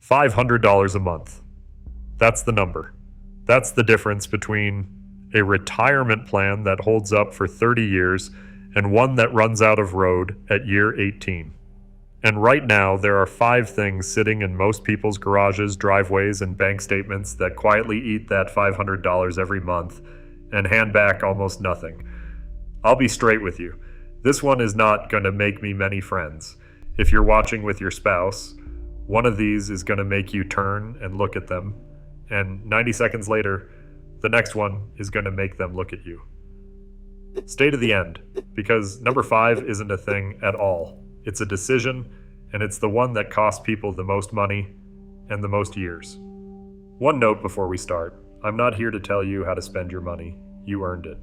$500 a month. That's the number. That's the difference between a retirement plan that holds up for 30 years and one that runs out of road at year 18. And right now, there are 5 things sitting in most people's garages, driveways, and bank statements that quietly eat that $500 every month and hand back almost nothing. I'll be straight with you. This one is not going to make me many friends. If you're watching with your spouse, one of these is going to make you turn and look at them, and 90 seconds later, the next one is going to make them look at you. Stay to the end, because number 5 isn't a thing at all. It's a decision, and it's the one that costs people the most money and the most years. One note before we start. I'm not here to tell you how to spend your money. You earned it.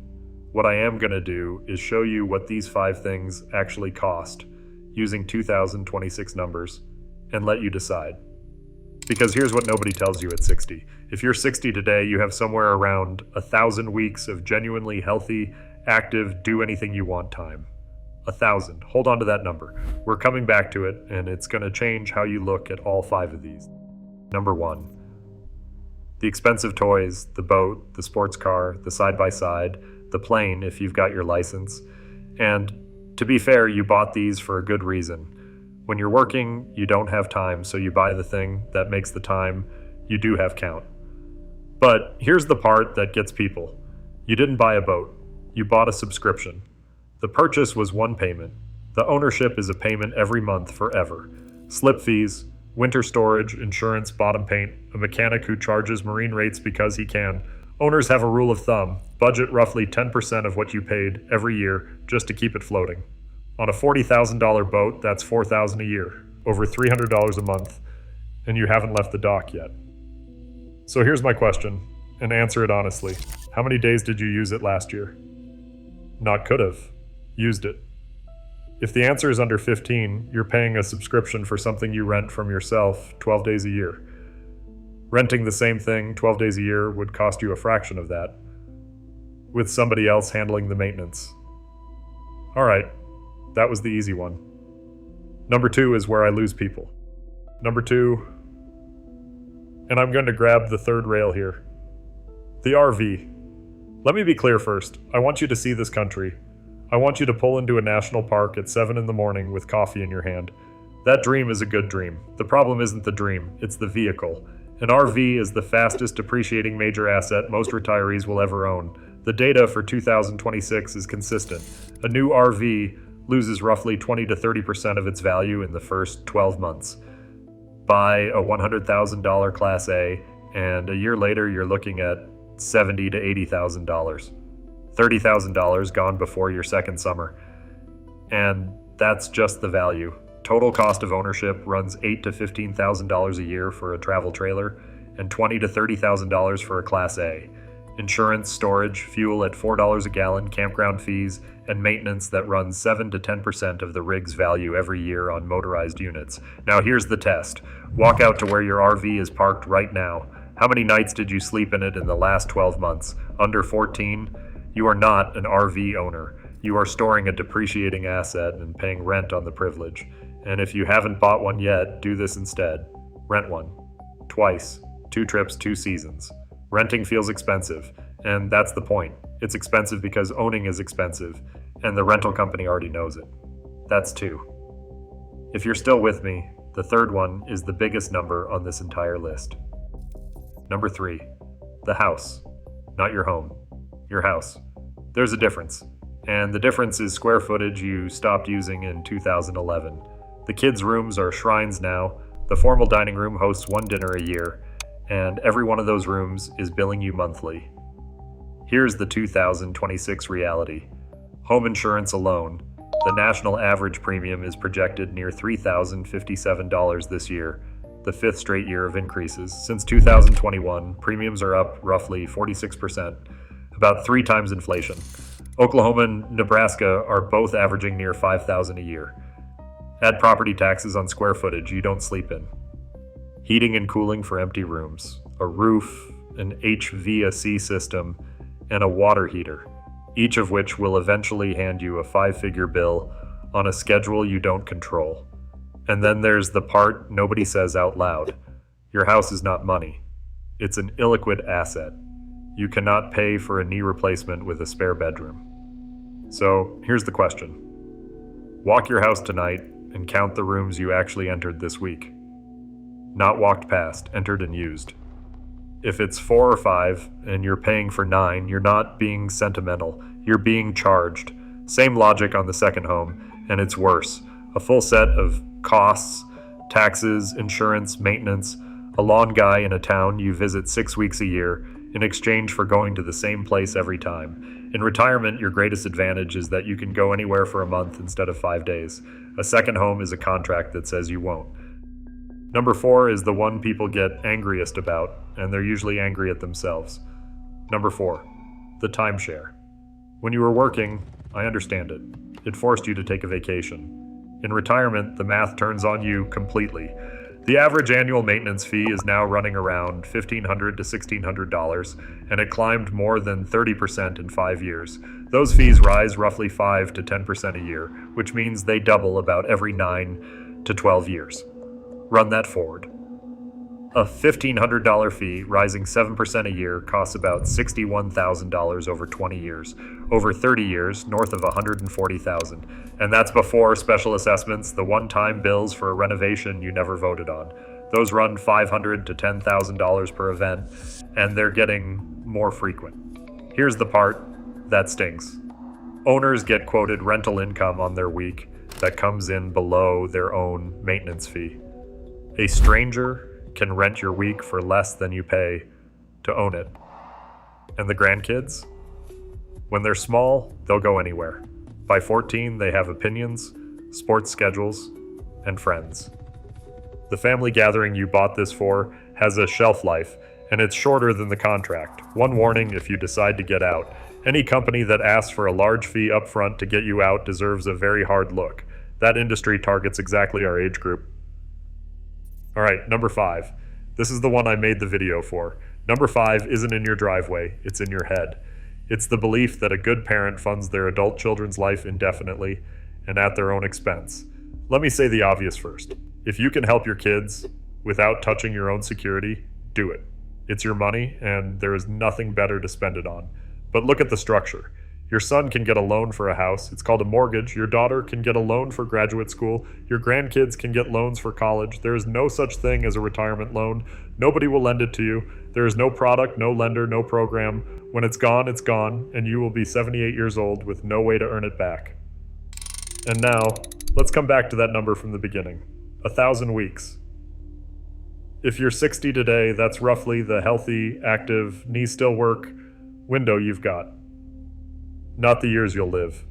What I am going to do is show you what these 5 things actually cost, using 2026 numbers, and let you decide. Because here's what nobody tells you at 60. If you're 60 today, you have somewhere around 1,000 weeks of genuinely healthy, active, do anything you want time. 1,000. Hold on to that number. We're coming back to it, and it's going to change how you look at all 5 of these. Number 1. The expensive toys, the boat, the sports car, the side-by-side, the plane if you've got your license. And to be fair, you bought these for a good reason. When you're working, you don't have time, so you buy the thing that makes the time you do have count. But here's the part that gets people. You didn't buy a boat. You bought a subscription. The purchase was one payment. The ownership is a payment every month forever. Slip fees, winter storage, insurance, bottom paint, a mechanic who charges marine rates because he can. Owners have a rule of thumb. Budget roughly 10% of what you paid every year just to keep it floating. On a $40,000 boat, that's $4,000 a year, over $300 a month, and you haven't left the dock yet. So here's my question, and answer it honestly. How many days did you use it last year? Not could have. Used it. If the answer is under 15, you're paying a subscription for something you rent from yourself 12 days a year. Renting the same thing 12 days a year would cost you a fraction of that, with somebody else handling the maintenance. All right. That was the easy one. Number 2 is where I lose people. Number 2, and I'm going to grab the third rail here. The RV. Let me be clear first. I want you to see this country. I want you to pull into a national park at 7 in the morning with coffee in your hand. That dream is a good dream. The problem isn't the dream, it's the vehicle. An RV is the fastest depreciating major asset most retirees will ever own. The data for 2026 is consistent. A new RV loses roughly 20 to 30% of its value in the first 12 months. Buy a $100,000 Class A, and a year later you're looking at $70,000 to $80,000. $30,000 gone before your second summer. And that's just the value. Total cost of ownership runs $8,000 to $15,000 a year for a travel trailer, and $20,000 to $30,000 for a Class A. Insurance, storage, fuel at $4 a gallon, campground fees, and maintenance that runs 7 to 10% of the rig's value every year on motorized units. Now here's the test. Walk out to where your RV is parked right now. How many nights did you sleep in it in the last 12 months? Under 14? You are not an RV owner. You are storing a depreciating asset and paying rent on the privilege. And if you haven't bought one yet, do this instead. Rent one. Twice. 2 trips, 2 seasons. Renting feels expensive, and that's the point. It's expensive because owning is expensive, and the rental company already knows it. That's 2. If you're still with me, the third one is the biggest number on this entire list. Number 3, the house. Not your home, your house. There's a difference, and the difference is square footage you stopped using in 2011. The kids' rooms are shrines now. The formal dining room hosts 1 dinner a year, and every one of those rooms is billing you monthly. Here's the 2026 reality. Home insurance alone, the national average premium is projected near $3,057 this year, the 5th straight year of increases. Since 2021, premiums are up roughly 46%, about 3 times inflation. Oklahoma and Nebraska are both averaging near $5,000 a year. Add property taxes on square footage you don't sleep in. Heating and cooling for empty rooms, a roof, an HVAC system, and a water heater, each of which will eventually hand you a 5-figure bill on a schedule you don't control. And then there's the part nobody says out loud. Your house is not money. It's an illiquid asset. You cannot pay for a knee replacement with a spare bedroom. So here's the question. Walk your house tonight and count the rooms you actually entered this week. Not walked past, entered and used. If it's 4 or 5 and you're paying for 9, you're not being sentimental. You're being charged. Same logic on the second home, and it's worse. A full set of costs, taxes, insurance, maintenance, a lawn guy in a town you visit 6 weeks a year in exchange for going to the same place every time. In retirement, your greatest advantage is that you can go anywhere for a month instead of 5 days. A second home is a contract that says you won't. Number 4 is the one people get angriest about, and they're usually angry at themselves. Number 4, the timeshare. When you were working, I understand it. It forced you to take a vacation. In retirement, the math turns on you completely. The average annual maintenance fee is now running around $1,500 to $1,600, and it climbed more than 30% in 5 years. Those fees rise roughly 5 to 10% a year, which means they double about every 9 to 12 years. Run that forward. A $1,500 fee rising 7% a year costs about $61,000 over 20 years. Over 30 years, north of $140,000. And that's before special assessments, the one-time bills for a renovation you never voted on. Those run $500 to $10,000 per event, and they're getting more frequent. Here's the part that stings. Owners get quoted rental income on their week that comes in below their own maintenance fee. A stranger can rent your week for less than you pay to own it. And the grandkids? When they're small, they'll go anywhere. By 14, they have opinions, sports schedules, and friends. The family gathering you bought this for has a shelf life, and it's shorter than the contract. One warning if you decide to get out. Any company that asks for a large fee up front to get you out deserves a very hard look. That industry targets exactly our age group. All right, number 5. This is the one I made the video for. Number 5 isn't in your driveway, it's in your head. It's the belief that a good parent funds their adult children's life indefinitely and at their own expense. Let me say the obvious first. If you can help your kids without touching your own security, do it. It's your money, and there is nothing better to spend it on. But look at the structure. Your son can get a loan for a house. It's called a mortgage. Your daughter can get a loan for graduate school. Your grandkids can get loans for college. There is no such thing as a retirement loan. Nobody will lend it to you. There is no product, no lender, no program. When it's gone, and you will be 78 years old with no way to earn it back. And now, let's come back to that number from the beginning. 1,000 weeks. If you're 60 today, that's roughly the healthy, active, knee still work window you've got. Not the years you'll live.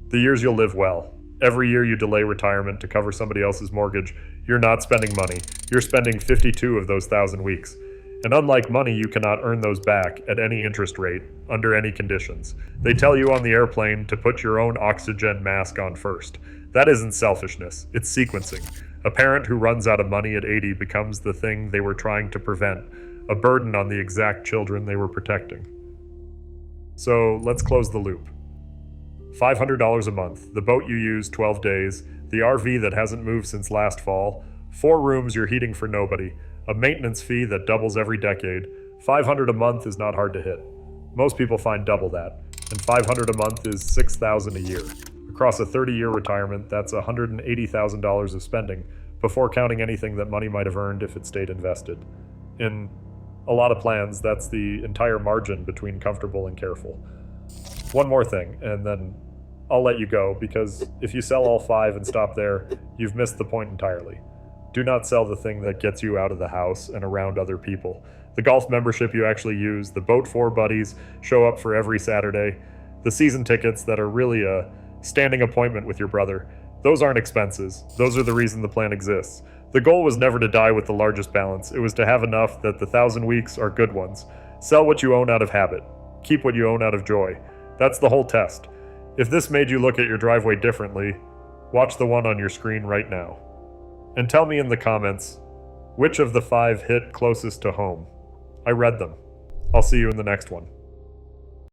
The years you'll live well. Every year you delay retirement to cover somebody else's mortgage, you're not spending money. You're spending 52 of those 1,000 weeks. And unlike money, you cannot earn those back at any interest rate, under any conditions. They tell you on the airplane to put your own oxygen mask on first. That isn't selfishness, it's sequencing. A parent who runs out of money at 80 becomes the thing they were trying to prevent, a burden on the exact children they were protecting. So let's close the loop. $500 a month, the boat you use 12 days, the RV that hasn't moved since last fall, 4 rooms you're heating for nobody, a maintenance fee that doubles every decade. $500 a month is not hard to hit. Most people find double that, and $500 a month is $6,000 a year. Across a 30-year retirement, that's $180,000 of spending, before counting anything that money might have earned if it stayed invested. In a lot of plans, that's the entire margin between comfortable and careful. One more thing, and then I'll let you go, because if you sell all 5 and stop there, you've missed the point entirely. Do not sell the thing that gets you out of the house and around other people. The golf membership you actually use, the Boat 4 buddies show up for every Saturday, the season tickets that are really a standing appointment with your brother. Those aren't expenses. Those are the reason the plan exists. The goal was never to die with the largest balance. It was to have enough that the 1,000 weeks are good ones. Sell what you own out of habit. Keep what you own out of joy. That's the whole test. If this made you look at your driveway differently, watch the one on your screen right now. And tell me in the comments, which of the 5 hit closest to home? I read them. I'll see you in the next one.